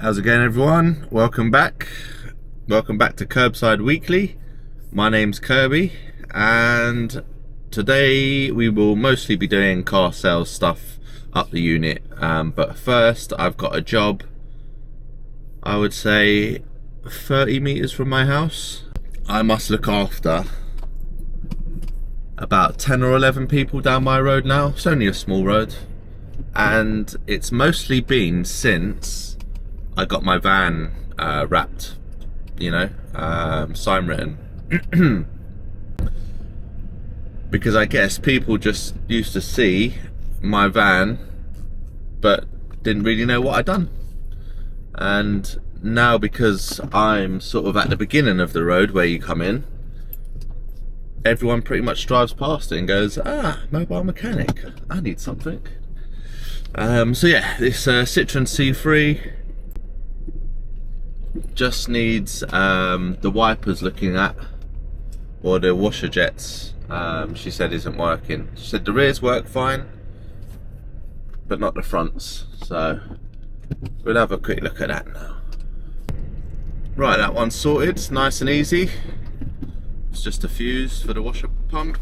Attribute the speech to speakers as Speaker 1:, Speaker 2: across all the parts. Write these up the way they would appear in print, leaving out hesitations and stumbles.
Speaker 1: How's it going, everyone? Welcome back to Kerbside Weekly. My name's Kirby, and today we will mostly be doing car sales stuff up the unit, but first I've got a job, I would say 30 meters from my house. I must look after about 10 or 11 people down my road now. It's only a small road, and it's mostly been since I got my van wrapped, sign written. Because I guess people just used to see my van but didn't really know what I'd done. And now, because I'm sort of at the beginning of the road where you come in, everyone pretty much drives past it and goes, mobile mechanic, I need something. So yeah, this Citroen C3 just needs the wipers looking at, or the washer jets, she said isn't working. She said the rears work fine, but not the fronts, so we'll have a quick look at that now. Right, that one's sorted, it's nice and easy. It's just a fuse for the washer pump.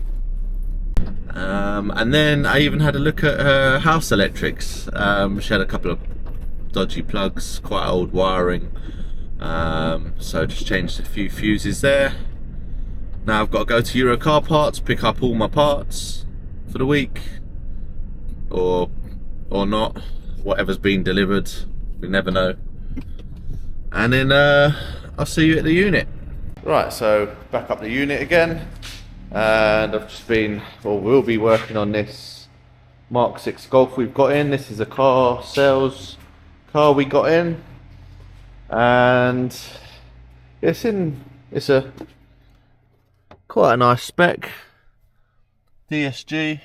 Speaker 1: And then I even had a look at her house electrics. She had a couple of dodgy plugs, quite old wiring. So just changed a few fuses there. Now I've got to go to Euro Car Parts, pick up all my parts for the week, or not, whatever's been delivered, we never know. And then I'll see you at the unit. Right, so back up the unit again, and I've just been, or will be working on this Mark 6 Golf we've got in. This is a car sales car we got in, and it's a quite a nice spec DSG.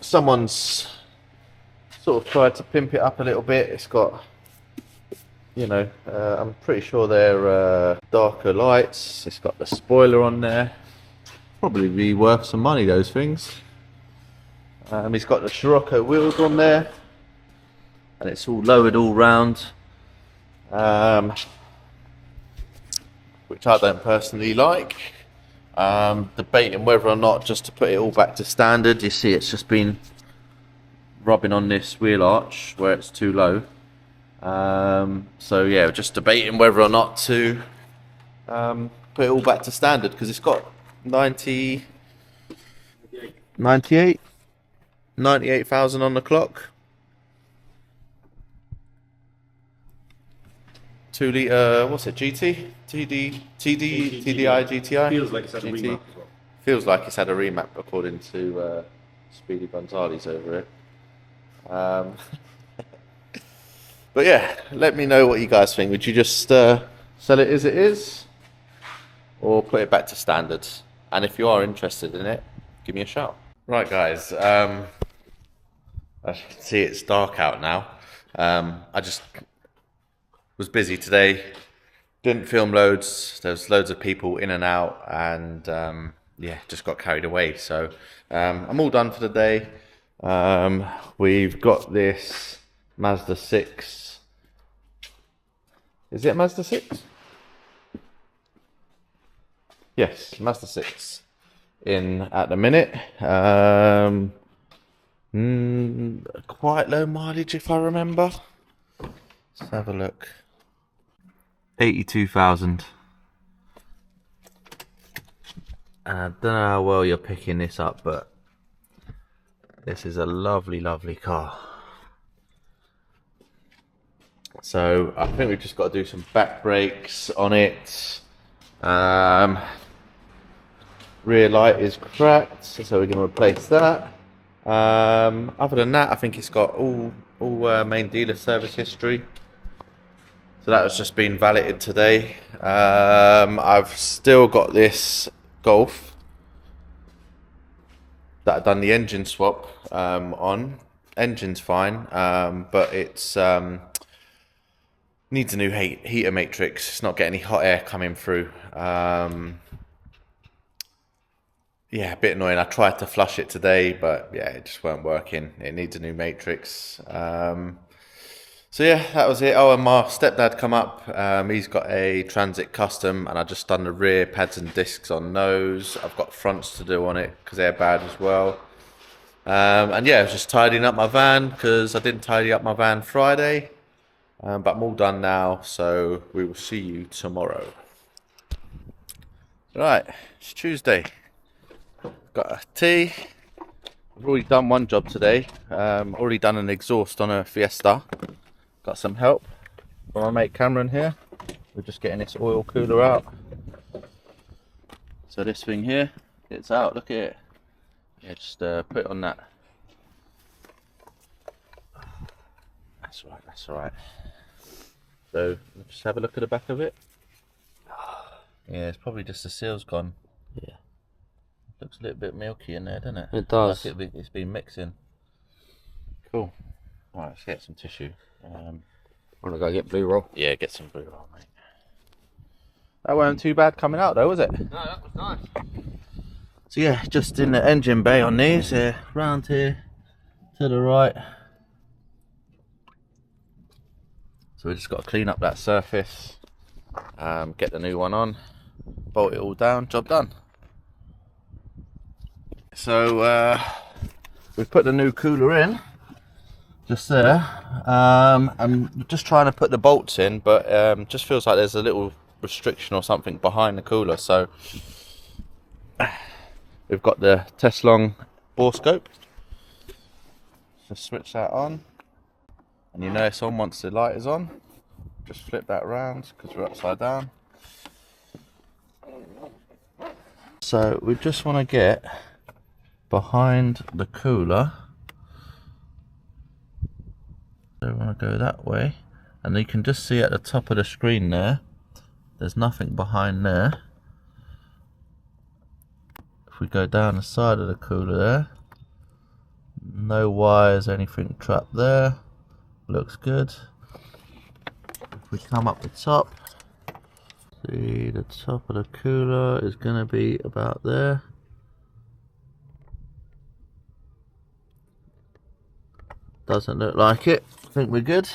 Speaker 1: Someone's sort of tried to pimp it up a little bit. It's got, I'm pretty sure they're darker lights. It's got the spoiler on there. Probably be worth some money, those things. It's got the Scirocco wheels on there, and it's all lowered all round, which I don't personally like. Debating whether or not just to put it all back to standard. You see, it's just been rubbing on this wheel arch where it's too low. So yeah, just debating whether or not to put it all back to standard, because it's got 98,000 on the clock. 2 litre, what's it, GT? TDI, GTI?
Speaker 2: Feels like it's had a remap as well.
Speaker 1: Feels like it's had a remap, according to Speedy Gonzales over it. But yeah, let me know what you guys think. Would you just sell it as it is, or put it back to standard? And if you are interested in it, give me a shout. Right, guys, as you can see, it's dark out now. I just was busy today, didn't film loads. There's loads of people in and out, and yeah, just got carried away. So I'm all done for the day. We've got this Mazda 6. Is it Mazda 6? Yes, Mazda 6 in at the minute. Quite low mileage, if I remember. Let's have a look. 82,000. And I don't know how well you're picking this up, but this is a lovely, lovely car. So I think we've just got to do some back brakes on it. Rear light is cracked, so we're going to replace that. Other than that, I think it's got all main dealer service history. So that has just been validated today. I've still got this Golf that I've done the engine swap on. Engine's fine, but it's needs a new heater matrix. It's not getting any hot air coming through. yeah, a bit annoying. I tried to flush it today, but yeah, it just weren't working. It needs a new matrix. So yeah, that was it. Oh, and my stepdad come up. He's got a Transit Custom, and I just done the rear pads and discs on those. I've got fronts to do on it because they're bad as well. And yeah, I was just tidying up my van because I didn't tidy up my van Friday. But I'm all done now, so we will see you tomorrow. Right, it's Tuesday. Got a tea. I've already done one job today. Already done an exhaust on a Fiesta. Got some help from my mate Cameron here. We're just getting this oil cooler out. So this thing here, it's out. Look at it. Yeah, just put it on that. That's right. That's right. So let's just have a look at the back of it. Yeah, it's probably just the seal's gone.
Speaker 2: Yeah.
Speaker 1: Looks a little bit milky in there, doesn't it?
Speaker 2: It does.
Speaker 1: Like it's been mixing. Cool. Alright, let's get some tissue.
Speaker 2: Want to go get blue roll?
Speaker 1: Yeah, get some blue roll, mate. That wasn't too bad coming out though, was it?
Speaker 2: No, that was nice.
Speaker 1: So yeah, just in the engine bay on these, round here to the right. So we just got to clean up that surface, get the new one on, bolt it all down, job done. So we've put the new cooler in, just there. I'm just trying to put the bolts in, but just feels like there's a little restriction or something behind the cooler. So we've got the Teslong Borescope. Just switch that on. And you know it's on once the light is on. Just flip that around because we're upside down. So we just want to get behind the cooler. So we want to go that way. And you can just see at the top of the screen there, there's nothing behind there. If we go down the side of the cooler there, no wires, anything trapped there. Looks good. If we come up the top, see the top of the cooler is going to be about there. Doesn't look like it. I think we're good.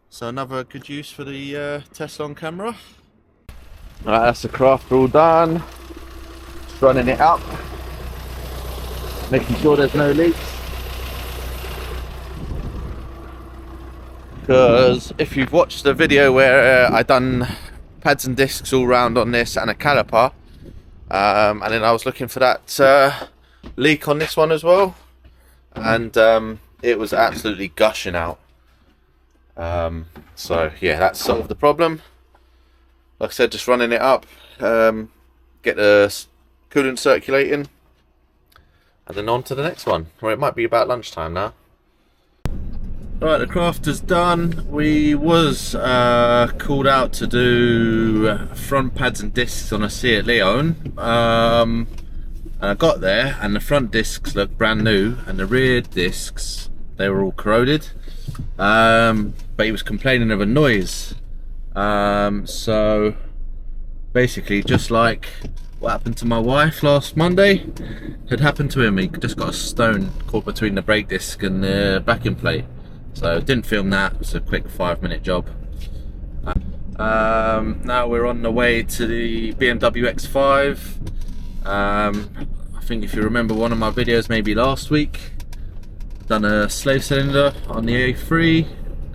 Speaker 1: So another good use for the Teslong camera. Alright, that's the craft all done. Just running it up, making sure there's no leaks. Because if you've watched the video where I done pads and discs all round on this and a caliper, and then I was looking for that leak on this one as well, and it was absolutely gushing out. So yeah, that solved the problem. Like I said, just running it up, get the coolant circulating, and then on to the next one, or it might be about lunchtime now. Right, the craft is done. We was called out to do front pads and discs on a Seat Leon. And I got there and the front discs looked brand new and the rear discs, they were all corroded. But he was complaining of a noise. So basically just like what happened to my wife last Monday had happened to him. He just got a stone caught between the brake disc and the backing plate. So didn't film that, it's a quick 5-minute job. Now we're on the way to the BMW X5. I think if you remember one of my videos maybe last week, done a slave cylinder on the A3.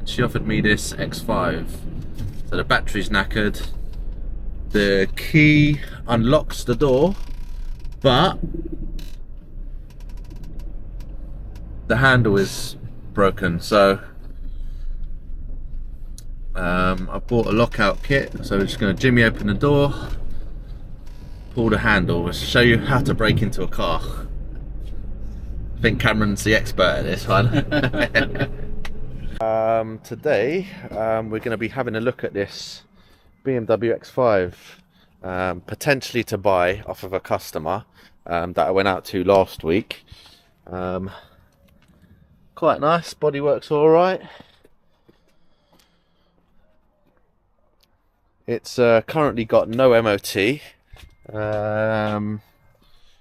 Speaker 1: She offered me this X5. So the battery's knackered. The key unlocks the door, but the handle is broken. So I bought a lockout kit, so we're just going to jimmy open the door, pull the handle. Let's show you how to break into a car. I think Cameron's the expert at this one. Today we're going to be having a look at this BMW X5, potentially to buy off of a customer that I went out to last week. Quite nice, bodywork's alright. It's currently got no MOT.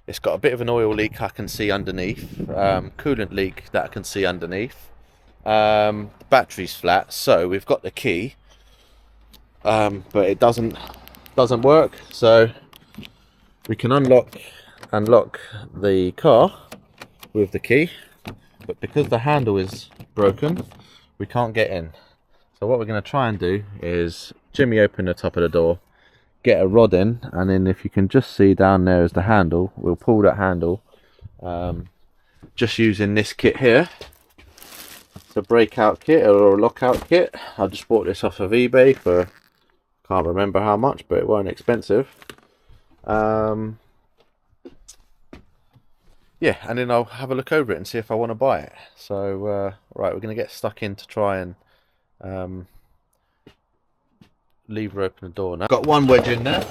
Speaker 1: It's got a bit of an oil leak I can see underneath, coolant leak that I can see underneath. The battery's flat, so we've got the key, but it doesn't work. So we can unlock and lock the car with the key, but because the handle is broken, we can't get in. So what we're going to try and do is jimmy open the top of the door, get a rod in, and then if you can just see down there is the handle, we'll pull that handle, just using this kit here. It's a breakout kit or a lockout kit. I just bought this off of eBay for, can't remember how much, but it weren't expensive. Yeah, and then I'll have a look over it and see if I want to buy it. So right, we're going to get stuck in to try and lever open the door now. Got one wedge in there.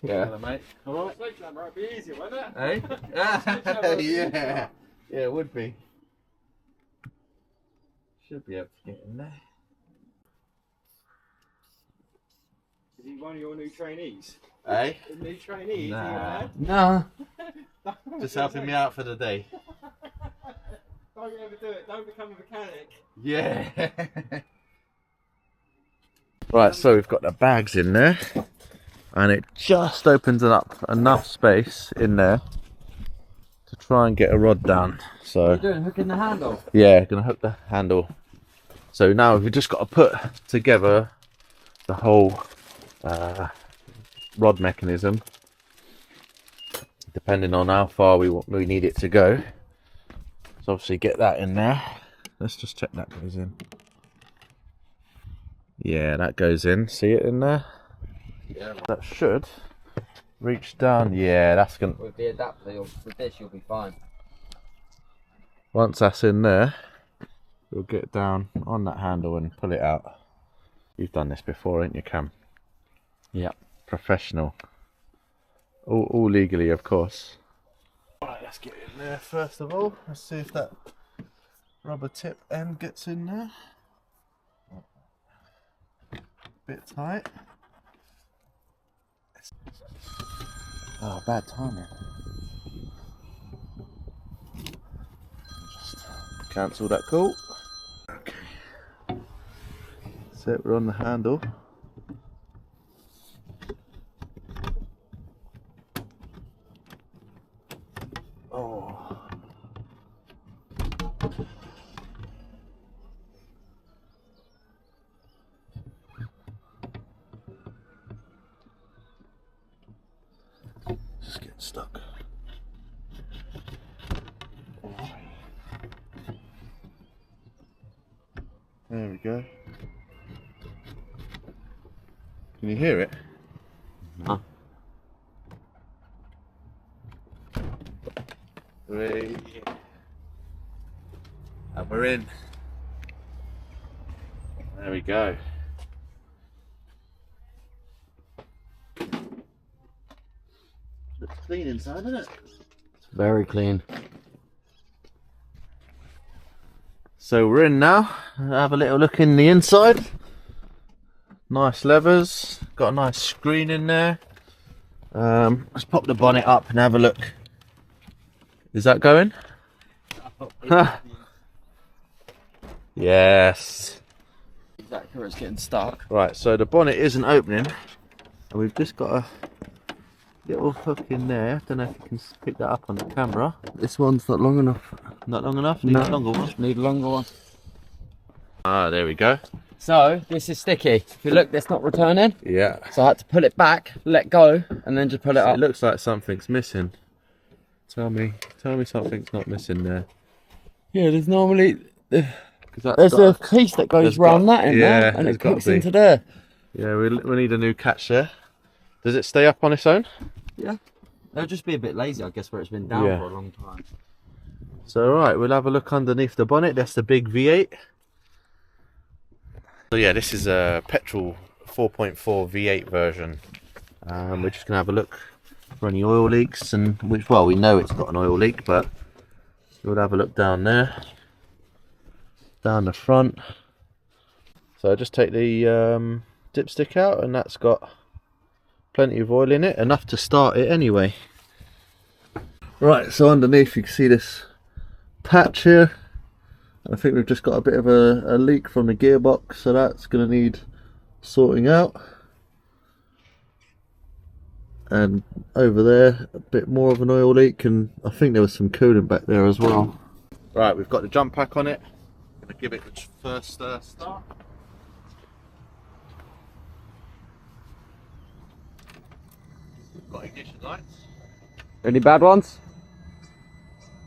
Speaker 1: Yeah. Hello, mate. All right.
Speaker 2: Might be easier, won't it?
Speaker 1: Hey? Yeah. Yeah, it would be. Should be able to get in there.
Speaker 2: Is he one of your new trainees?
Speaker 1: Hey?
Speaker 2: The new trainees?
Speaker 1: Nah. No. Just helping me out for the day.
Speaker 2: Don't ever do it. Don't become a mechanic.
Speaker 1: Yeah. Right, so we've got the bags in there, and it just opens up enough space in there to try and get a rod down. So
Speaker 2: What are you doing? Hooking the handle?
Speaker 1: yeah, gonna hook the handle. So now we've just got to put together the whole rod mechanism, depending on how far we need it to go. So obviously get that in there. Let's just check that goes in. Yeah, that goes in. See it in there?
Speaker 2: Yeah.
Speaker 1: That should reach down. Yeah, that's gonna.
Speaker 2: With the adapter, with this, you'll be fine.
Speaker 1: Once that's in there, we'll get down on that handle and pull it out. You've done this before, ain't you, Cam?
Speaker 2: Yeah.
Speaker 1: Professional. All legally, of course. Right, let's get in there first of all. Let's see if that rubber tip end gets in there. Bit tight. Oh, bad timing. Just cancel that call. Okay. So we're on the handle. Oh. Just getting stuck. There we go. Can you hear it?
Speaker 2: Huh?
Speaker 1: 3. And we're in. There we go. Looks clean inside, isn't it?
Speaker 2: It's very clean.
Speaker 1: So we're in now. Have a little look in the inside. Nice levers. Got a nice screen in there. Let's pop the bonnet up and have a look. Is that going? Yes.
Speaker 2: Exactly where it's getting stuck.
Speaker 1: Right, so the bonnet isn't opening, and we've just got a little hook in there. Don't know if you can pick that up on the camera.
Speaker 2: This one's not long enough.
Speaker 1: Not long enough? Need a longer one?
Speaker 2: Need a longer one.
Speaker 1: Ah, there we go.
Speaker 2: So, this is sticky. If you look, it's not returning.
Speaker 1: Yeah.
Speaker 2: So I had to pull it back, let go, and then just pull it
Speaker 1: It
Speaker 2: up.
Speaker 1: looks like something's missing. Tell me something's not missing there.
Speaker 2: Yeah, there's normally...
Speaker 1: 'Cause that's
Speaker 2: There's
Speaker 1: got-
Speaker 2: a piece that goes
Speaker 1: there's
Speaker 2: round
Speaker 1: got-
Speaker 2: that in
Speaker 1: yeah,
Speaker 2: there, and
Speaker 1: there's
Speaker 2: it
Speaker 1: gotta
Speaker 2: clicks
Speaker 1: be.
Speaker 2: into there.
Speaker 1: Yeah, we need a new catch there. Does it stay up on its own?
Speaker 2: Yeah. It'll just be a bit lazy, I guess, where it's been down
Speaker 1: Yeah.
Speaker 2: for a long time.
Speaker 1: So right, we'll have a look underneath the bonnet. That's the big V8. So yeah, this is a petrol 4.4 V8 version. We're just gonna have a look for any oil leaks, and which, well, we know it's got an oil leak, but we'll have a look down there, down the front. So just take the dipstick out, and that's got plenty of oil in it, enough to start it anyway. Right, so underneath you can see this patch here. I think we've just got a bit of a leak from the gearbox, so that's going to need sorting out. And over there, a bit more of an oil leak, and I think there was some coolant back there as well. Right, we've got the jump pack on it. I'm going to give it the first start. We've got ignition lights.
Speaker 3: Any bad ones?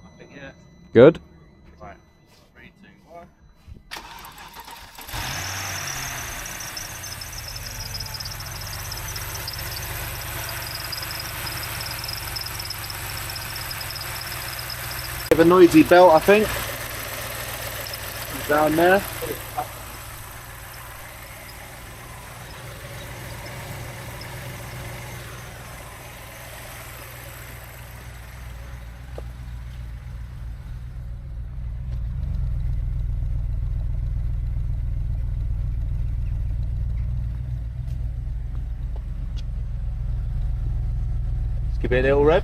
Speaker 1: I think, yeah.
Speaker 3: Good.
Speaker 1: Right, 3, 2, 1. Bit of a noisy belt, I think. Down there. Let's give it a little rev.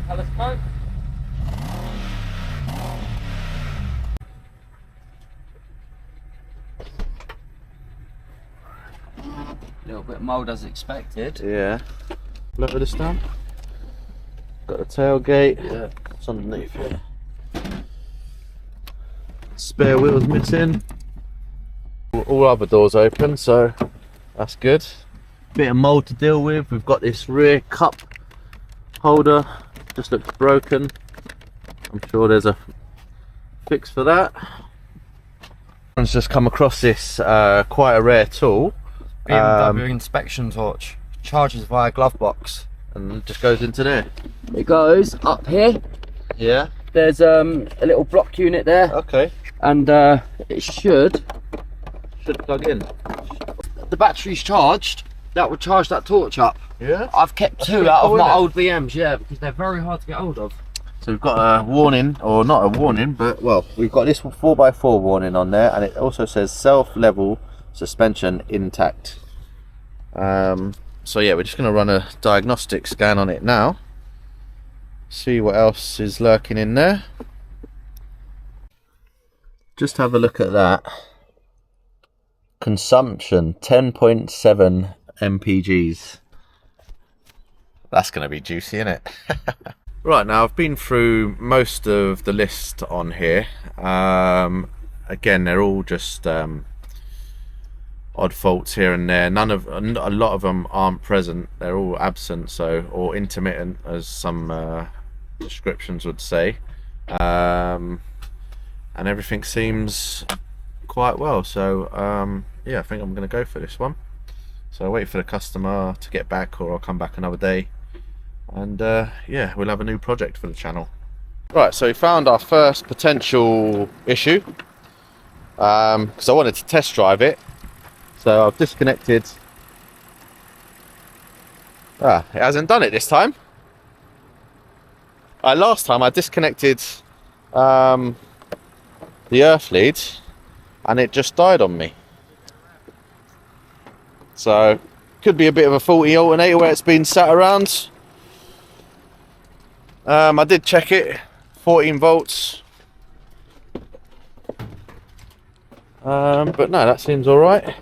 Speaker 3: Colour smoke. A little bit of mould as expected.
Speaker 1: Yeah. Lower this down. Got the tailgate. Yeah. It's underneath here. Spare wheels missing. All other doors open, so that's good. Bit of mould to deal with. We've got this rear cup holder, just looks broken. I'm sure there's a fix for that. Someone's just come across this quite a rare tool.
Speaker 3: BMW inspection torch. Charges via glove box.
Speaker 1: And it just goes into there.
Speaker 3: It goes up here.
Speaker 1: Yeah.
Speaker 3: There's a little block unit there,
Speaker 1: Okay.
Speaker 3: and it should
Speaker 1: Plug in.
Speaker 3: the battery's charged. That would charge that torch up.
Speaker 1: Yeah.
Speaker 3: I've kept
Speaker 1: That's
Speaker 3: two
Speaker 1: pretty
Speaker 3: out
Speaker 1: cool,
Speaker 3: of my
Speaker 1: isn't it?
Speaker 3: old BMs, yeah, because they're very hard to get hold of.
Speaker 1: So we've got a warning, or not a warning, but well, we've got this 4x4 warning on there, and it also says self-level suspension intact. So yeah, we're just going to run a diagnostic scan on it now, see what else is lurking in there. Just have a look at that. Consumption 10.7 mpgs. That's going to be juicy, isn't it? Right, now I've been through most of the list on here. Again, they're all just odd faults here and there. A lot of them aren't present. They're all absent, or intermittent, as some descriptions would say. And everything seems quite well. So yeah, I think I'm going to go for this one. So I'll wait for the customer to get back, or I'll come back another day, and yeah, we'll have a new project for the channel. Right, so we found our first potential issue, because I wanted to test drive it. So I've disconnected. It hasn't done it this time. Last time I disconnected the earth lead, and it just died on me. So could be a bit of a faulty alternator where it's been sat around. I did check it, 14 volts. But no, that seems all right.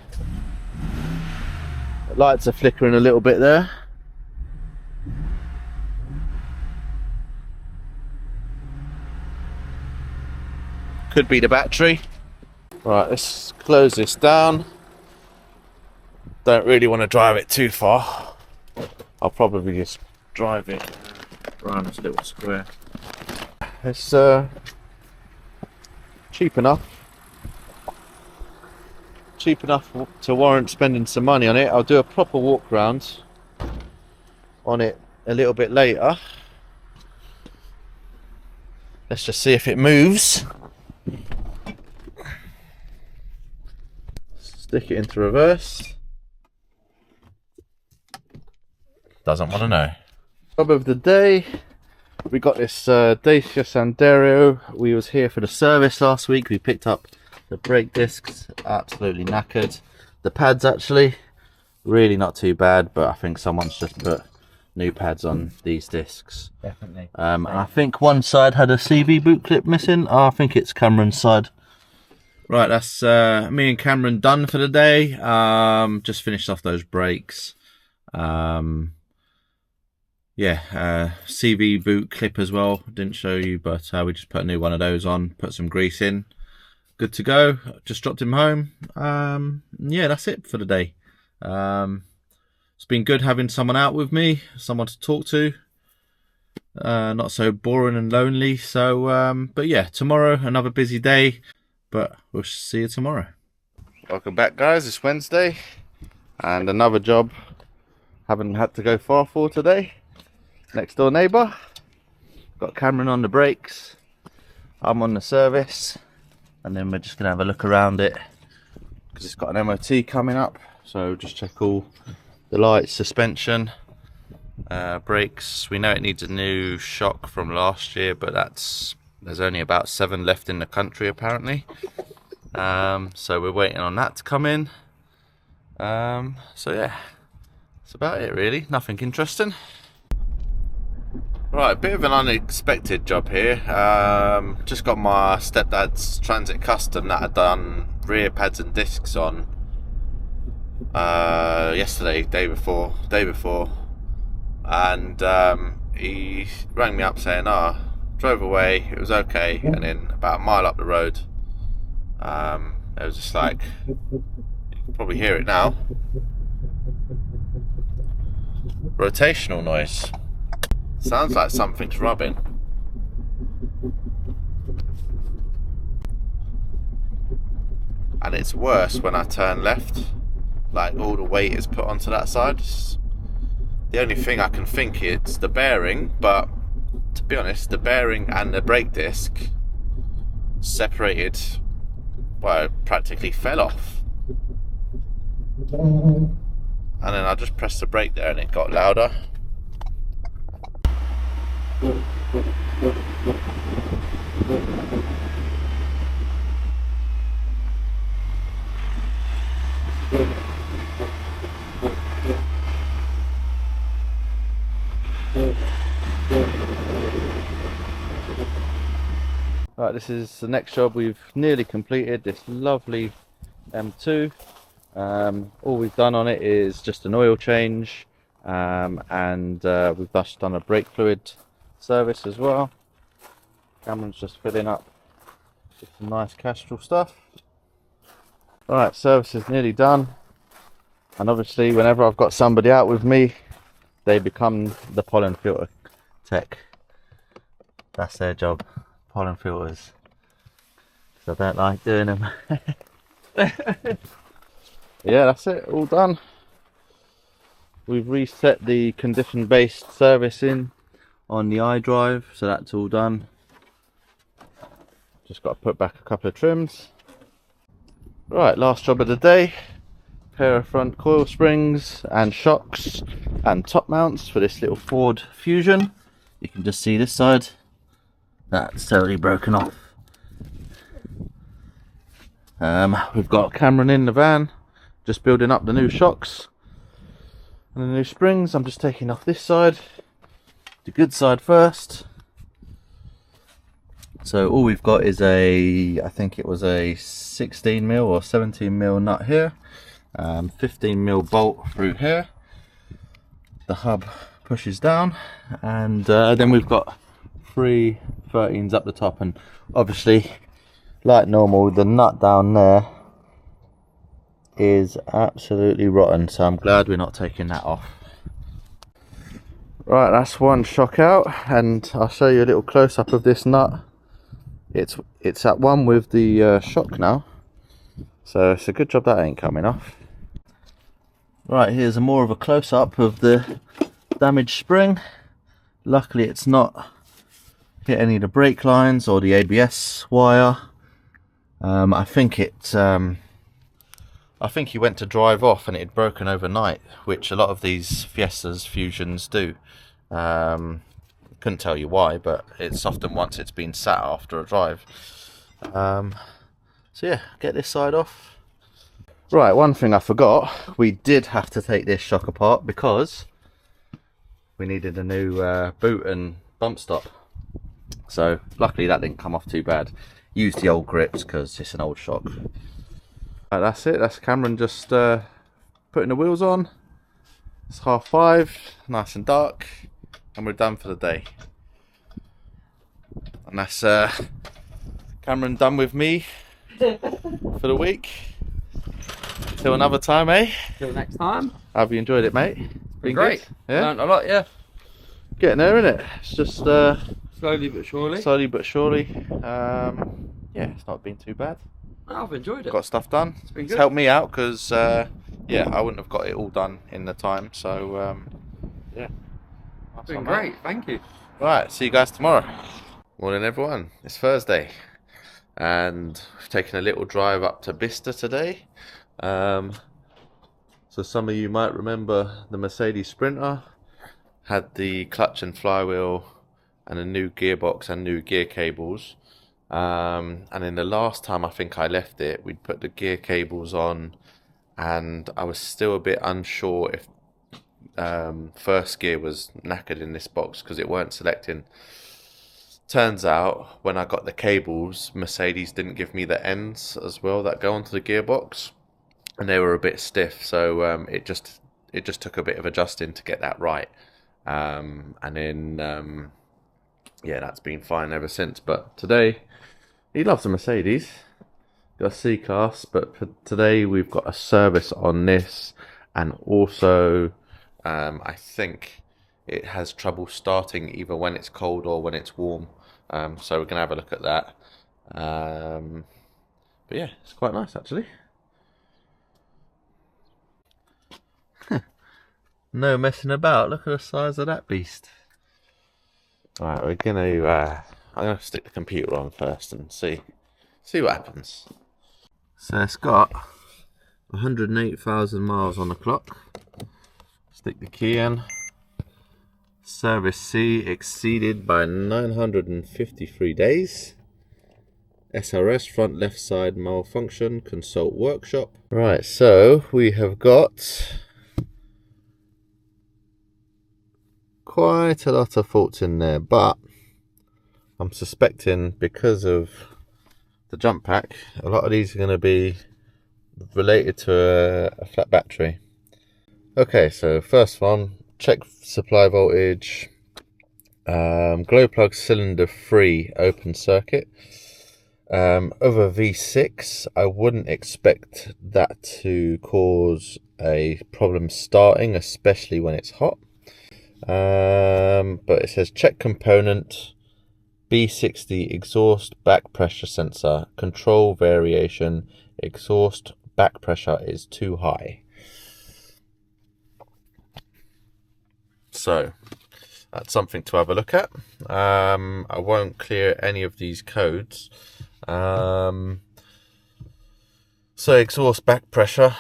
Speaker 1: The lights are flickering a little bit there. Could be the battery. Right, let's close this down. Don't really want to drive it too far. I'll probably just drive it around this little square. It's cheap enough to warrant spending some money on it. I'll do a proper walk round on it a little bit later. Let's just see if it moves. Stick it into reverse. Doesn't want to know. Job of the day. We got this Dacia Sandero. We was here for the service last week. We picked up the brake discs, absolutely knackered. The pads actually, really not too bad, but I think someone's just put new pads on these discs.
Speaker 3: Definitely.
Speaker 1: And I think one side had a CV boot clip missing. Oh, I think it's Cameron's side. Right, that's me and Cameron done for the day. Just finished off those brakes. CV boot clip as well. Didn't show you, but we just put a new one of those on, put some grease in. Good to go. Just dropped him home. Yeah, that's it for the day. It's been good having someone out with me, someone to talk to. Not so boring and lonely. So, but yeah, tomorrow another busy day. But we'll see you tomorrow. Welcome back, guys. It's Wednesday and another job haven't had to go far for today. Next door neighbour. Got Cameron on the brakes, I'm on the service, and then we're just gonna have a look around it because it's got an MOT coming up. So just check all the lights, suspension, brakes. We know it needs a new shock from last year, but there's only about 7 left in the country apparently. So we're waiting on that to come in. So yeah, that's about it really. Nothing interesting. Right, a bit of an unexpected job here. Just got my stepdad's Transit Custom that I'd done rear pads and discs on yesterday, day before, and he rang me up saying, drove away, it was okay, and then about a mile up the road, it was just like, you can probably hear it now, rotational noise. Sounds like something's rubbing. And it's worse when I turn left, like all the weight is put onto that side. The only thing I can think it's the bearing, but to be honest, the bearing and the brake disc separated, well, it practically fell off. And then I just pressed the brake there and it got louder. Right, this is the next job we've nearly completed, this lovely M2. All we've done on it is just an oil change, and we've just done a brake fluid service as well. Cameron's just filling up with some nice Castrol stuff. Right, service is nearly done, and obviously whenever I've got somebody out with me, they become the pollen filter tech. That's their job, pollen filters, because I don't like doing them. Yeah, that's it, all done. We've reset the condition based servicing on the iDrive, so that's all done. Just got to put back a couple of trims. Right, last job of the day. Pair of front coil springs and shocks and top mounts for this little Ford Fusion. You can just see this side, that's totally broken off. We've got Cameron in the van just building up the new shocks and the new springs. I'm just taking off this side, the good side first. So all we've got is I think it was a 16mm or 17mm nut here, 15mm bolt through here. The hub pushes down, and then we've got 3 13s up the top, and obviously like normal the nut down there is absolutely rotten, so I'm glad we're not taking that off. Right, that's one shock out, and I'll show you a little close-up of this nut. It's at one with the shock now, so it's a good job that ain't coming off. Right, here's a more of a close-up of the damaged spring. Luckily it's not hit any of the brake lines or the ABS wire. I think he went to drive off and it had broken overnight, which a lot of these Fiestas, Fusions do. Couldn't tell you why, but it's often once it's been sat after a drive. So yeah, get this side off. Right, one thing I forgot, we did have to take this shock apart because we needed a new boot and bump stop. So luckily that didn't come off too bad. Used the old grips because it's an old shock. Right, that's it. That's Cameron just putting the wheels on. It's 5:30, nice and dark, and we're done for the day. And that's Cameron done with me for the week. Till another time, eh?
Speaker 3: Till next time.
Speaker 1: Have you enjoyed it, mate?
Speaker 3: Been great.
Speaker 1: Good? Yeah?
Speaker 3: Learned a lot, yeah.
Speaker 1: Getting there, innit? It's just
Speaker 3: Slowly but surely.
Speaker 1: slowly but surely. Yeah, it's not been too bad.
Speaker 3: I've enjoyed it.
Speaker 1: Got stuff done.
Speaker 3: It's been
Speaker 1: It's
Speaker 3: good.
Speaker 1: helped me out because yeah, I wouldn't have got it all done in the time. So yeah,
Speaker 3: It's been great, thank you.
Speaker 1: Right, see you guys tomorrow. Morning, everyone. It's Thursday, and we've taken a little drive up to Fiesta today. So some of you might remember the Mercedes Sprinter had the clutch and flywheel and a new gearbox and new gear cables. And in the last time I think I left it, we'd put the gear cables on, and I was still a bit unsure if first gear was knackered in this box because it weren't selecting. Turns out when I got the cables, Mercedes didn't give me the ends as well that go onto the gearbox, and they were a bit stiff, so it just took a bit of adjusting to get that right. And then yeah, that's been fine ever since. But today, he loves a Mercedes, got a C-Class, but for today we've got a service on this, and also I think it has trouble starting either when it's cold or when it's warm. So we're going to have a look at that. But yeah, it's quite nice actually. No messing about, look at the size of that beast. Alright, we're going to I'm going to stick the computer on first and see what happens. So it's got 108,000 miles on the clock. Stick the key in. Service C exceeded by 953 days. SRS front left side malfunction, consult workshop. Right, so we have got quite a lot of faults in there, but I'm suspecting because of the jump pack, a lot of these are going to be related to a flat battery. Okay, so first one, check supply voltage, glow plug cylinder 3 open circuit. Over V6, I wouldn't expect that to cause a problem starting, especially when it's hot. But it says check component B60 exhaust back pressure sensor, control variation, exhaust back pressure is too high. So that's something to have a look at. I won't clear any of these codes. So exhaust back pressure,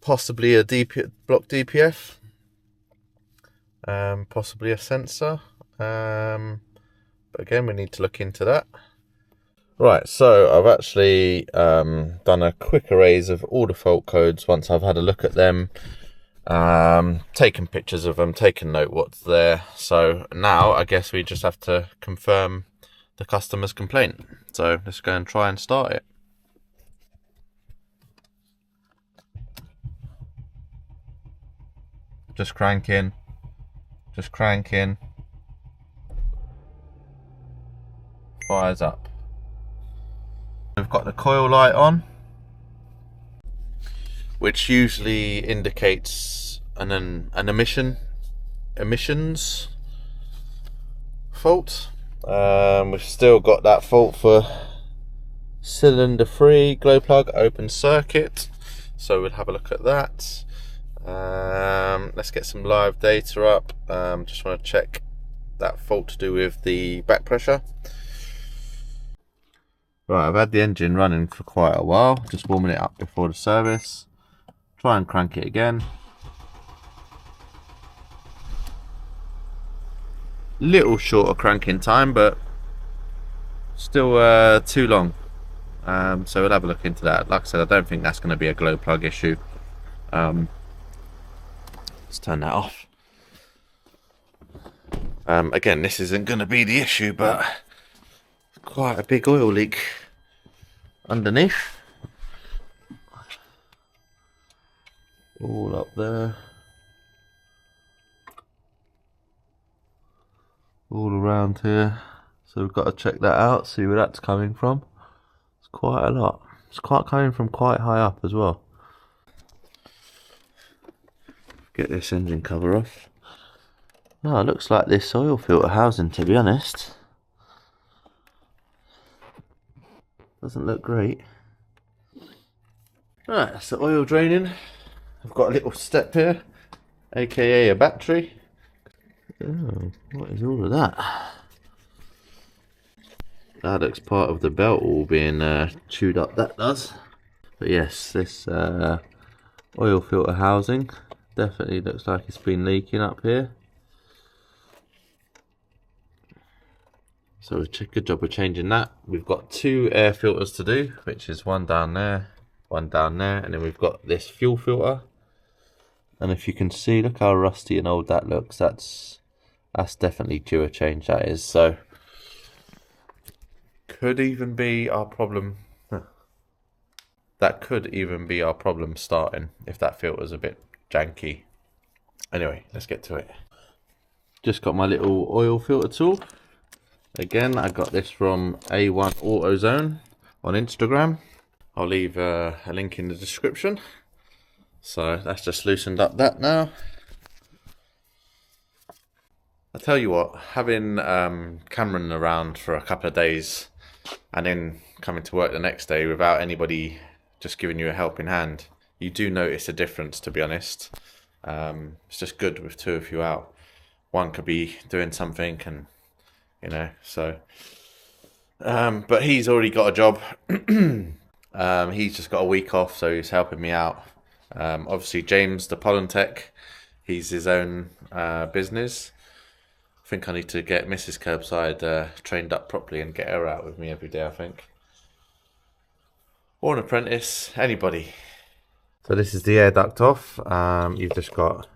Speaker 1: possibly a block DPF, possibly a sensor, but again we need to look into that. Right, so I've actually done a quick erase of all the fault codes once I've had a look at them, taken pictures of them, taken note what's there. So now I guess we just have to confirm the customer's complaint. So let's go and try and start it. Just cranking, fires up. We've got the coil light on, which usually indicates an emissions fault. We've still got that fault for cylinder 3, glow plug, open circuit. So we'll have a look at that. Let's get some live data up. Just want to check that fault to do with the back pressure. Right, I've had the engine running for quite a while, just warming it up before the service. Try and crank it again. little shorter cranking time, but still too long. So we'll have a look into that. Like I said, I don't think that's going to be a glow plug issue. Let's turn that off. Again, this isn't going to be the issue, but quite a big oil leak underneath. All up there. All around here. So we've got to check that out, see where that's coming from. It's quite a lot. It's quite coming from quite high up as well. Get this engine cover off. Oh, it looks like this oil filter housing, to be honest. Doesn't look great. Right, that's the oil draining. I've got a little step here, aka a battery. Oh, what is all of that? That looks part of the belt all being chewed up, that does. But yes, this oil filter housing definitely looks like it's been leaking up here. So good job of changing that. We've got 2 air filters to do, which is one down there, and then we've got this fuel filter. And if you can see, look how rusty and old that looks. That's definitely due a change, that is. So could even be our problem. That could even be our problem starting if that filter's a bit janky. Anyway, let's get to it. Just got my little oil filter tool. Again, I got this from A1 AutoZone on Instagram. I'll leave a link in the description. So that's just loosened up that now. I tell you what, having Cameron around for a couple of days and then coming to work the next day without anybody just giving you a helping hand, you do notice a difference, to be honest. It's just good with 2 of you out. One could be doing something and, you know, so. But he's already got a job. He's just got a week off, so he's helping me out. Obviously, James, the pollen tech, he's his own business. I think I need to get Mrs. Kerbside trained up properly and get her out with me every day, I think. Or an apprentice, anybody. So this is the air duct off. You've just got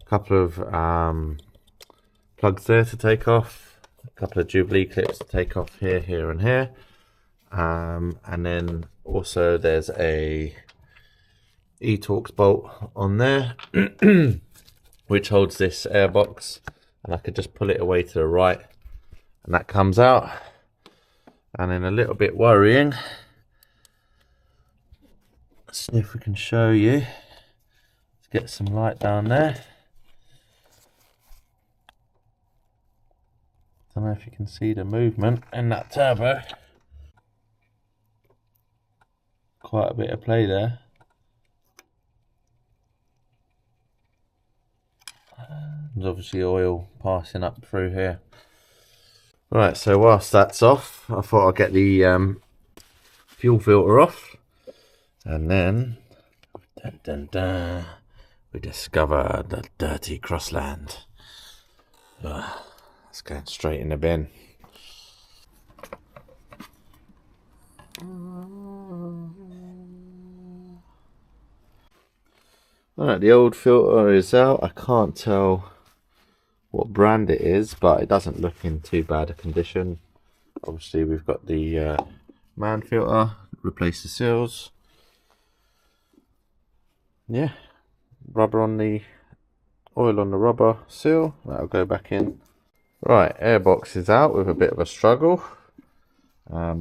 Speaker 1: a couple of plugs there to take off, a couple of Jubilee clips to take off here, here and here. And then also there's a e-Torx bolt on there, which holds this air box. And I could just pull it away to the right and that comes out. And then a little bit worrying, let's see if we can show you. Let's get some light down there. Don't know if you can see the movement in that turbo. Quite a bit of play there. There's obviously oil passing up through here. Right, so whilst that's off, I thought I'd get the fuel filter off. And then, dun, dun, dun, we discover the dirty crossland. It's going straight in the bin. Alright, the old filter is out. I can't tell what brand it is, but it doesn't look in too bad a condition. Obviously we've got the man filter, replace the seals. Yeah, rubber on the oil on the rubber seal, that'll go back in. Right, airbox is out with a bit of a struggle.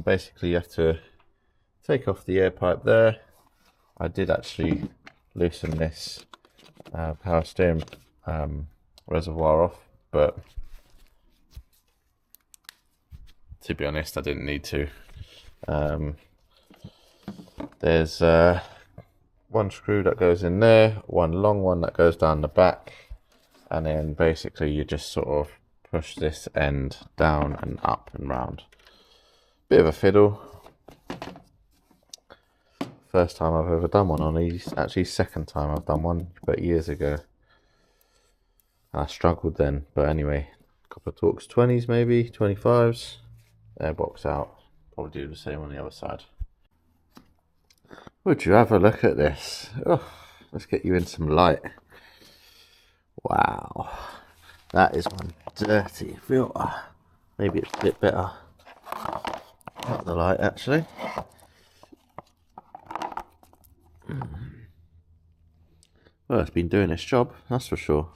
Speaker 1: Basically you have to take off the air pipe there. I did actually loosen this power steering reservoir off, but to be honest I didn't need to. There's one screw that goes in there, one long one that goes down the back, and then basically you just sort of push this end down and up and round. Bit of a fiddle. First time I've ever done one on these. Actually second time I've done one, but years ago. I struggled then, but anyway, couple of Torx 20s, maybe 25s. Airbox out. Probably do the same on the other side. Would you have a look at this? Oh, let's get you in some light. Wow, that is one dirty filter. Maybe it's a bit better. Not the light, actually. Well, it's been doing its job, that's for sure.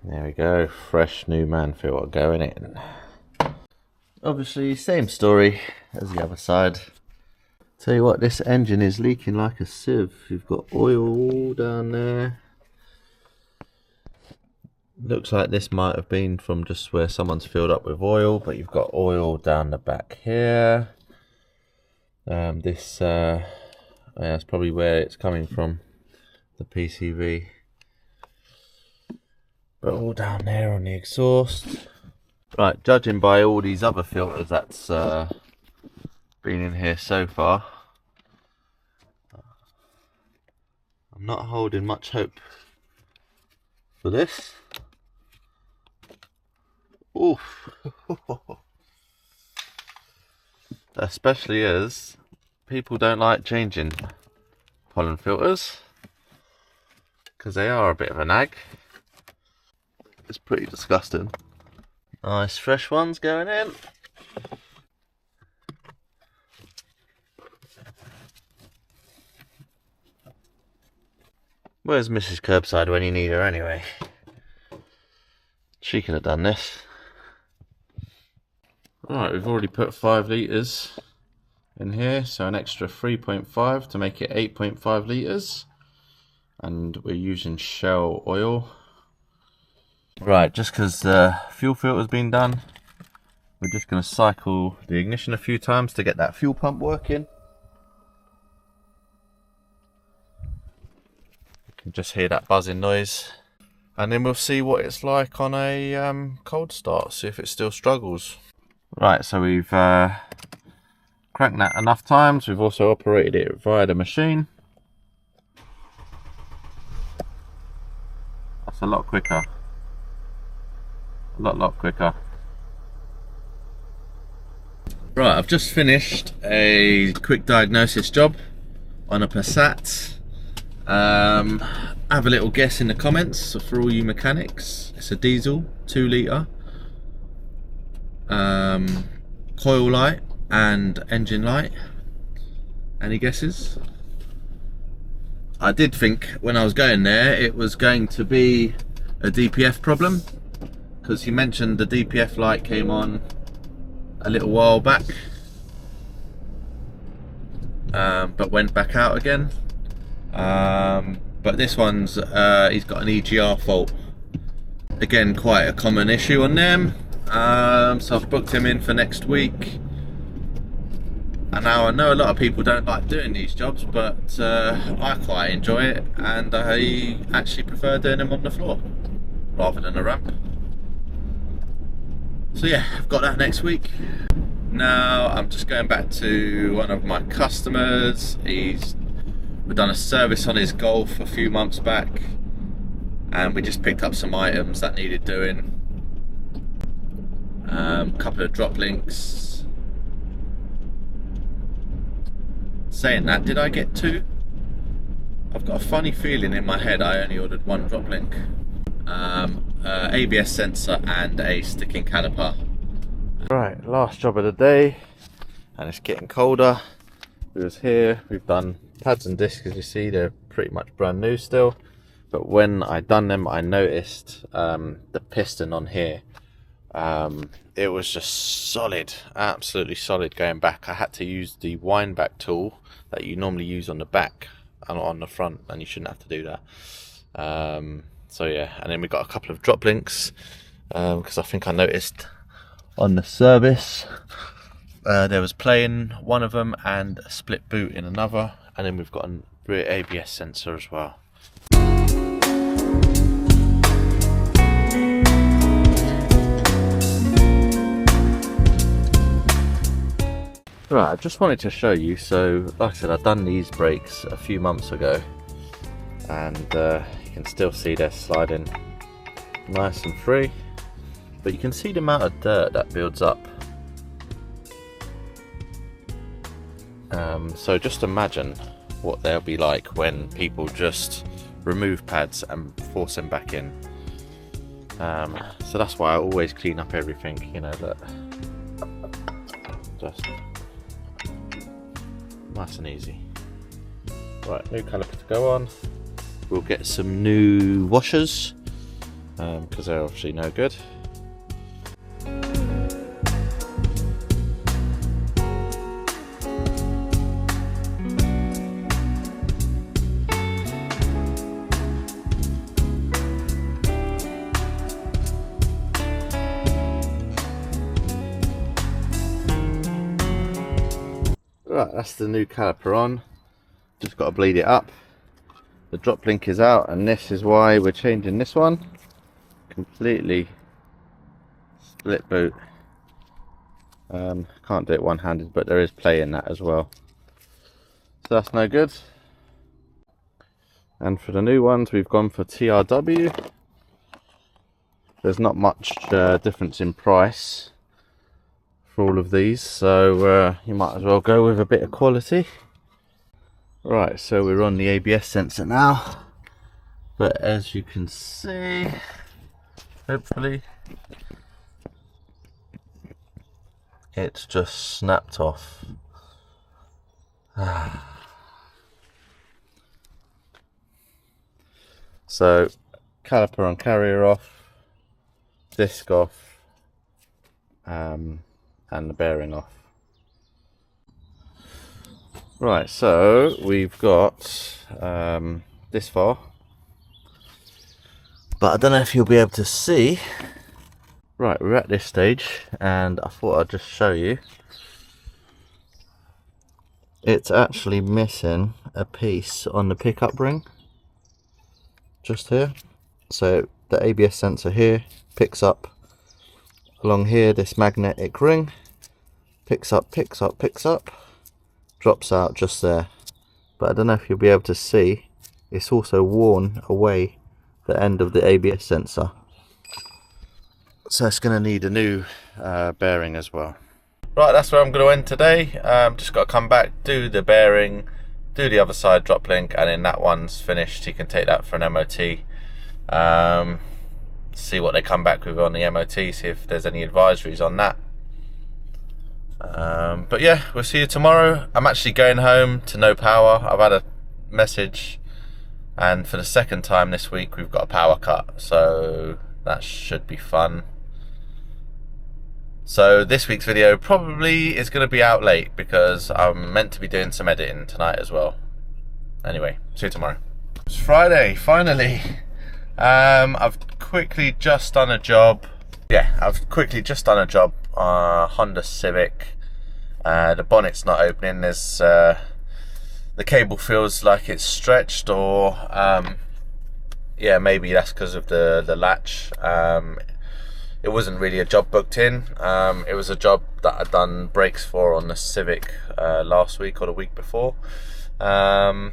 Speaker 1: There we go, fresh new man filter going in. Obviously, same story as the other side. Tell you what, this engine is leaking like a sieve. You've got oil all down there. Looks like this might have been from just where someone's filled up with oil, but you've got oil down the back here. That's probably where it's coming from, the PCV. But all down there on the exhaust. Right, judging by all these other filters that's been in here so far, I'm not holding much hope for this. Oof. Especially as people don't like changing pollen filters because they are a bit of a nag. It's pretty disgusting. Nice fresh ones going in. Where's Mrs. Kerbside when you need her anyway? She could have done this. Right, we've already put 5 litres in here, so an extra 3.5 to make it 8.5 litres. And we're using Shell oil. Right, just because the fuel filter's been done, we're just going to cycle the ignition a few times to get that fuel pump working. You can just hear that buzzing noise. And then we'll see what it's like on a cold start, see if it still struggles. Right, so we've cranked that enough times. We've also operated it via the machine. That's a lot quicker. A lot quicker. Right, I've just finished a quick diagnosis job on a Passat. Have a little guess in the comments for all you mechanics. It's a diesel, 2 litre. Coil light and engine light. Any guesses? I did think when I was going there it was going to be a DPF problem, because he mentioned the DPF light came on a little while back, but went back out again. But this one's he's got an EGR fault. Again, quite a common issue on them. So I've booked him in for next week. And now I know a lot of people don't like doing these jobs, but I quite enjoy it, and I actually prefer doing them on the floor rather than a ramp. So yeah, I've got that next week. Now I'm just going back to one of my customers. We've done a service on his Golf a few months back, and we just picked up some items that needed doing. A couple of drop links. Saying that, did I get 2? I've got a funny feeling in my head I only ordered 1 drop link. ABS sensor and a sticking caliper. Right, last job of the day, and it's getting colder. We was here, we've done pads and discs, as you see, they're pretty much brand new still. But when I done them, I noticed the piston on here. It was just solid, absolutely solid going back. I had to use the wind back tool that you normally use on the back and on the front, and you shouldn't have to do that. So yeah, and then we got a couple of drop links, because I think I noticed on the service there was play in one of them and a split boot in another, and then we've got a rear ABS sensor as well. Right, I just wanted to show you, so like I said, I've done these brakes a few months ago, and you can still see they're sliding nice and free. but you can see the amount of dirt that builds up. So just imagine what they'll be like when people just remove pads and force them back in. So that's why I always clean up everything, you know, that just nice and easy. Right, new caliper to go on. We'll get some new washers because they're obviously no good. Right, that's the new caliper on. Just got to bleed it up. The drop link is out, and this is why we're changing this one. Completely split boot. Can't do it one-handed, but there is play in that as well. So that's no good. And for the new ones, we've gone for TRW. There's not much difference in price for all of these, so you might as well go with a bit of quality. Right, so we're on the ABS sensor now, but as you can see, hopefully, it's just snapped off. So caliper on carrier off, disc off, and the bearing off. Right, so we've got this far, but I don't know if you'll be able to see. Right, we're at this stage, and I thought I'd just show you. It's actually missing a piece on the pickup ring, just here. So the ABS sensor here picks up along here this magnetic ring, picks up, drops out just there. But I don't know if you'll be able to see, it's also worn away the end of the ABS sensor. So it's going to need a new bearing as well. Right, that's where I'm going to end today. Just got to come back, do the bearing, do the other side drop link, and then that one's finished. You can take that for an MOT. See what they come back with on the MOT, see if there's any advisories on that. But yeah, we'll see you tomorrow. I'm actually going home to no power. I've had a message, and for the second time this week we've got a power cut, so that should be fun. So this week's video probably is going to be out late because I'm meant to be doing some editing tonight as well. Anyway, see you tomorrow. It's Friday, finally. I've quickly just done a job. Honda Civic. The bonnet's not opening. There's the cable feels like it's stretched, or yeah, maybe that's because of the latch. It wasn't really a job booked in. It was a job that I'd done brakes for on the Civic last week or the week before. Yeah,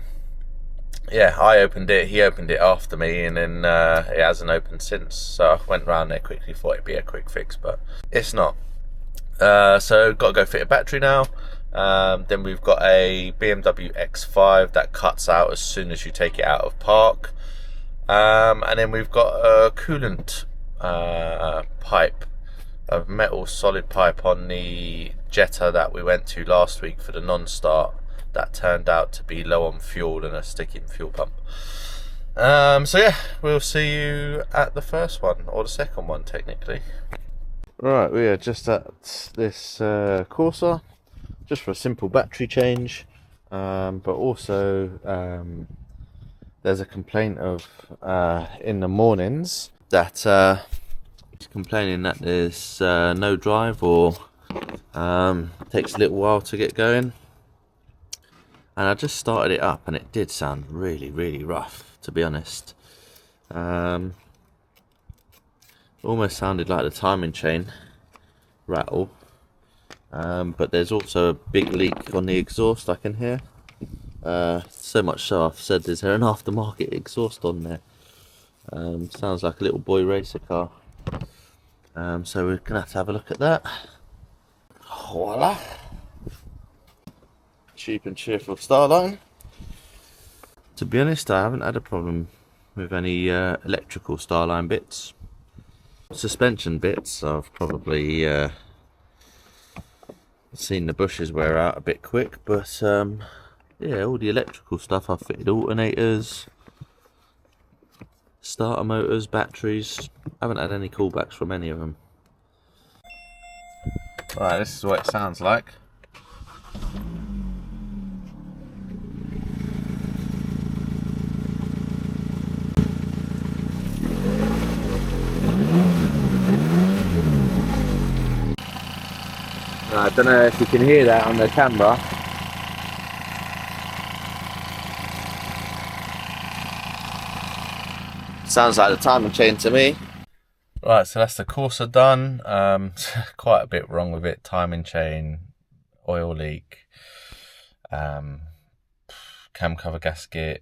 Speaker 1: I opened it, he opened it after me, and then it hasn't opened since. So I went round there quickly, thought it'd be a quick fix, but it's not. So got to go fit a battery now. Then we've got a BMW X5 that cuts out as soon as you take it out of park. And then we've got a coolant pipe, a metal solid pipe on the Jetta that we went to last week for the non-start. That turned out to be low on fuel and a sticking fuel pump. So yeah, we'll see you at the first one, or the second one technically. Right, we are just at this Corsa, just for a simple battery change, but also there's a complaint of in the mornings that he's complaining that there's no drive, or takes a little while to get going. And I just started it up, and it did sound really, really rough, to be honest. Almost sounded like the timing chain rattle. But there's also a big leak on the exhaust I can hear. So much so I've said, is there an aftermarket exhaust on there? Sounds like a little boy racer car. So we're gonna have to have a look at that. Voila, cheap and cheerful Starline. To be honest, I haven't had a problem with any electrical Starline bits. Suspension bits, I've probably seen the bushes wear out a bit quick, but yeah, all the electrical stuff I've fitted: alternators, starter motors, batteries. I haven't had any callbacks from any of them. Right, this is what it sounds like. I don't know if you can hear that on the camera. Sounds like the timing chain to me. Right, so that's the Corsa done. Quite a bit wrong with it. Timing chain, oil leak, cam cover gasket,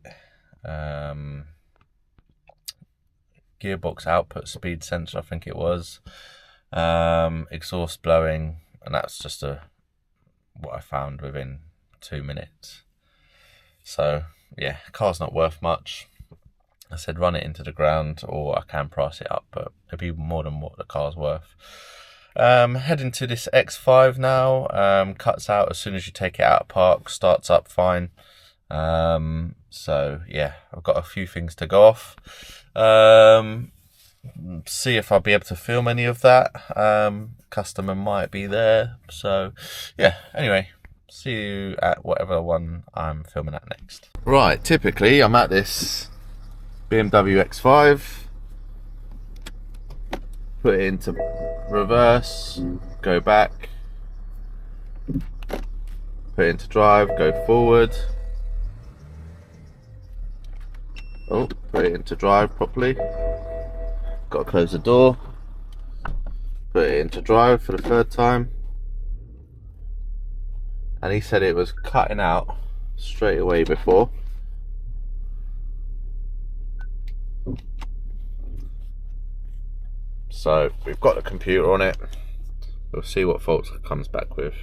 Speaker 1: gearbox output speed sensor, I think it was, exhaust blowing, and that's just what I found within 2 minutes. So yeah, car's not worth much. I said run it into the ground, or I can price it up, but it'd be more than what the car's worth. Heading to this X5 now. Cuts out as soon as you take it out of park, starts up fine. So yeah, I've got a few things to go off. See if I'll be able to film any of that. Customer might be there. So yeah, anyway, see you at whatever one I'm filming at next. Right, typically I'm at this BMW X5, put it into reverse, go back, put it into drive, go forward. Oh, put it into drive properly. Got to close the door. Put it into drive for the third time. And he said it was cutting out straight away before. So we've got the computer on it. We'll see what faults it comes back with.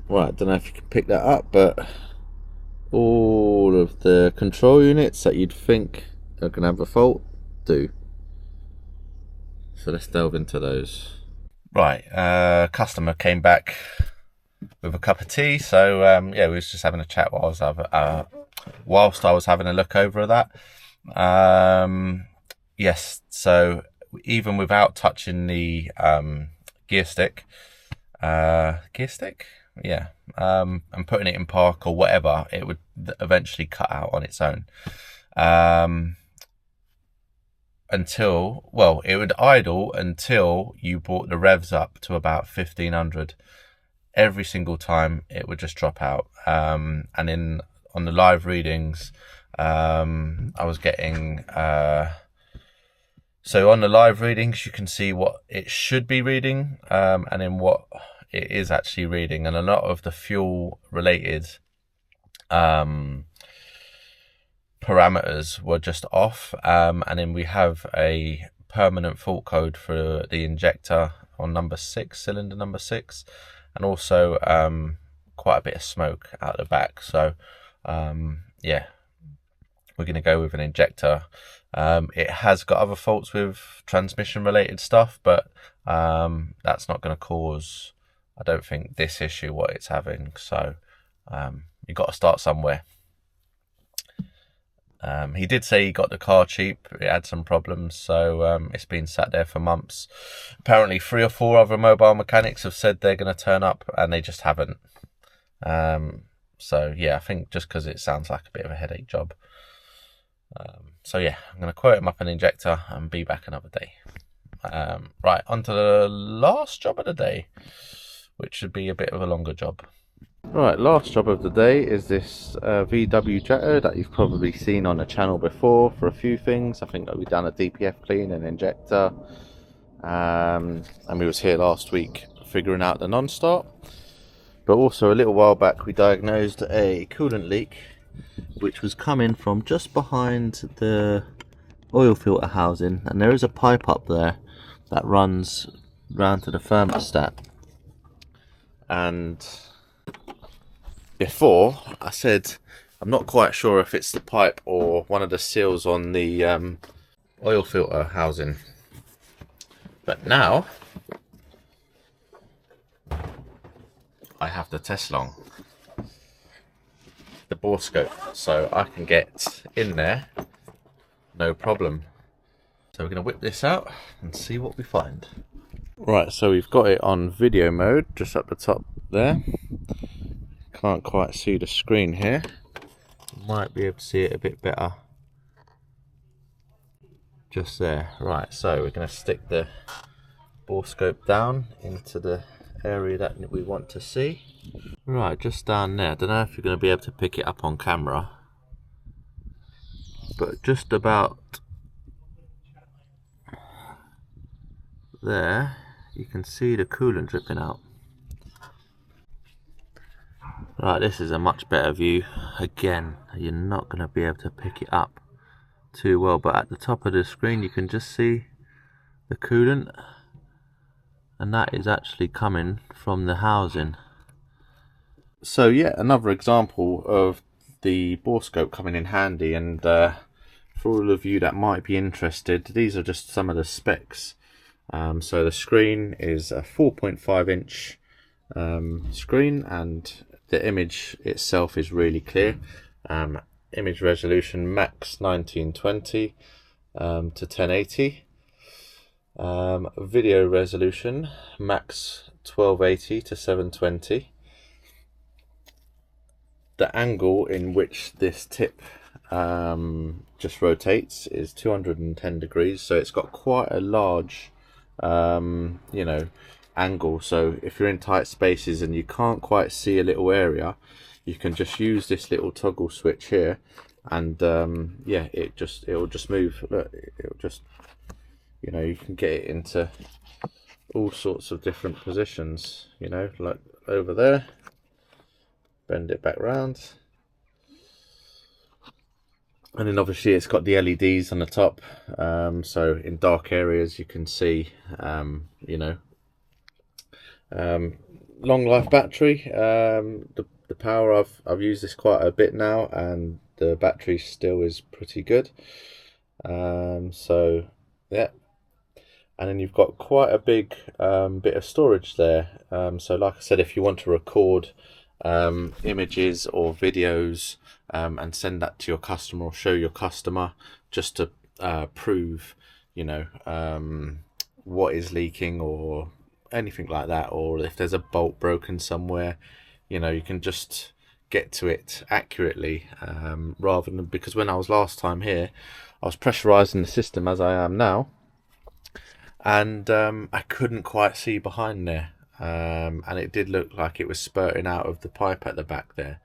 Speaker 1: Right, don't know if you can pick that up, but all of the control units that you'd think are going to have a fault do. So let's delve into those. Right, customer came back with a cup of tea. So yeah, we was just having a chat whilst I was having a look over that. Yes, so even without touching the gear stick, yeah, and putting it in park or whatever, it would eventually cut out on its own. It would idle until you brought the revs up to about 1500. Every single time it would just drop out. And on the live readings, I was getting so on the live readings you can see what it should be reading, and then what it is actually reading, and a lot of the fuel related parameters were just off, and then we have a permanent fault code for the injector on cylinder number 6, and also quite a bit of smoke out the back. So yeah, we're going to go with an injector. It has got other faults with transmission related stuff, but that's not going to cause, I don't think, this issue what it's having. So you've got to start somewhere. He did say he got the car cheap. It had some problems, so it's been sat there for months. Apparently 3 or 4 other mobile mechanics have said they're going to turn up, and they just haven't. So yeah, I think just because it sounds like a bit of a headache job. So yeah, I'm going to quote him up an injector and be back another day. Right, on to the last job of the day, which should be a bit of a longer job. Right, last job of the day is this VW Jetta that you've probably seen on the channel before for a few things. I think that we've done a DPF clean and injector, and we was here last week figuring out the non-start. But also a little while back we diagnosed a coolant leak, which was coming from just behind the oil filter housing, and there is a pipe up there that runs round to the thermostat. And before I said I'm not quite sure if it's the pipe or one of the seals on the oil filter housing, but now I have the test long, the Borescope, so I can get in there no problem. So we're going to whip this out and see what we find. Right, so we've got it on video mode just up the top there. Can't quite see the screen here. Might be able to see it a bit better just there. Right, so we're going to stick the Borescope down into the area that we want to see. Right, just down there. I don't know if you're going to be able to pick it up on camera, but just about there you can see the coolant dripping out. Right, this is a much better view. Again, you're not going to be able to pick it up too well, but at the top of the screen you can just see the coolant, and that is actually coming from the housing. So yeah, another example of the Borescope coming in handy. And for all of you that might be interested, these are just some of the specs. So the screen is a 4.5 inch screen, and the image itself is really clear. Image resolution max 1920 to 1080. Video resolution max 1280 to 720. The angle in which this tip just rotates is 210 degrees, so it's got quite a large you know, angle. So if you're in tight spaces and you can't quite see a little area, you can just use this little toggle switch here, and yeah, it'll just move. Look, it'll just, you know, you can get it into all sorts of different positions, you know, like over there. Bend it back round, and then obviously it's got the LEDs on the top, so in dark areas you can see, you know, long life battery. The power, I've used this quite a bit now, and the battery still is pretty good. So yeah, and then you've got quite a big bit of storage there. So like I said, if you want to record images or videos and send that to your customer or show your customer, just to prove, you know, what is leaking or anything like that, or if there's a bolt broken somewhere, you know, you can just get to it accurately, rather than, because when I was last time here I was pressurizing the system as I am now, and I couldn't quite see behind there. And it did look like it was spurting out of the pipe at the back there.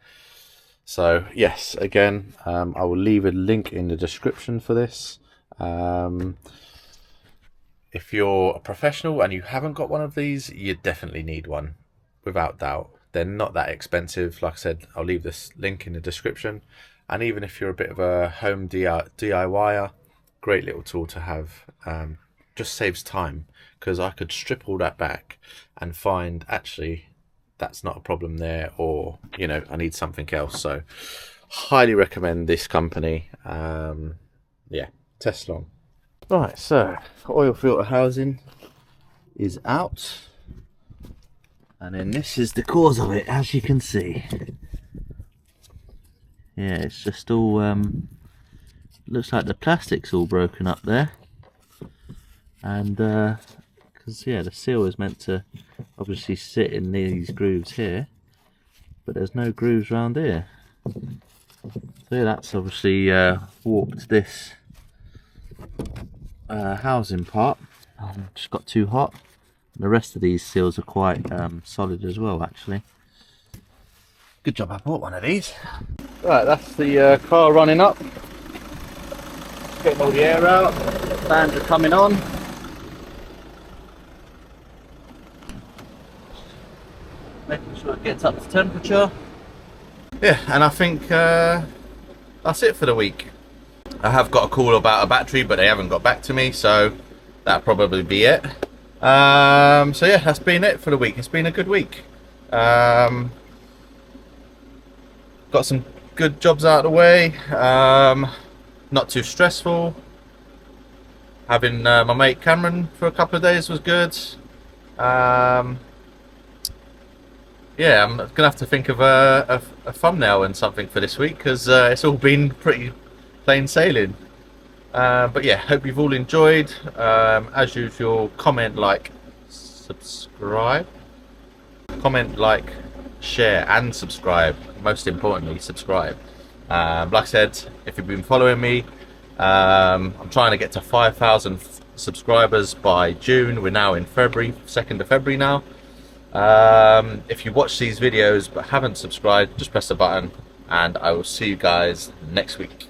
Speaker 1: So yes, again, I will leave a link in the description for this. If you're a professional and you haven't got one of these, you definitely need one, without doubt. They're not that expensive. Like I said, I'll leave this link in the description. And even if you're a bit of a home DIYer, great little tool to have. Just saves time, because I could strip all that back and find actually that's not a problem there, or, you know, I need something else. So highly recommend this company. Yeah, test long. Right, so oil filter housing is out, and then this is the cause of it, as you can see. Yeah, it's just all looks like the plastic's all broken up there. And because yeah, the seal is meant to obviously sit in these grooves here, but there's no grooves around here. So yeah, that's obviously warped this housing part. Just got too hot. The rest of these seals are quite solid as well, actually. Good job I bought one of these. Right, that's the car running up. Getting all the air out. Fans are coming on. Making sure it gets up to temperature. Yeah, and I think that's it for the week. I have got a call about a battery, but they haven't got back to me, so that'll probably be it. So yeah, that's been it for the week. It's been a good week. Got some good jobs out of the way. Not too stressful. Having my mate Cameron for a couple of days was good. Yeah, I'm gonna have to think of a thumbnail and something for this week, because it's all been pretty plain sailing. But yeah, hope you've all enjoyed. As usual, comment, like, subscribe. Comment, like, share and subscribe. Most importantly, subscribe. Like I said, if you've been following me, I'm trying to get to 5,000 subscribers by June. We're now in February, 2nd of February now. If you watch these videos but haven't subscribed, just press the button, and I will see you guys next week.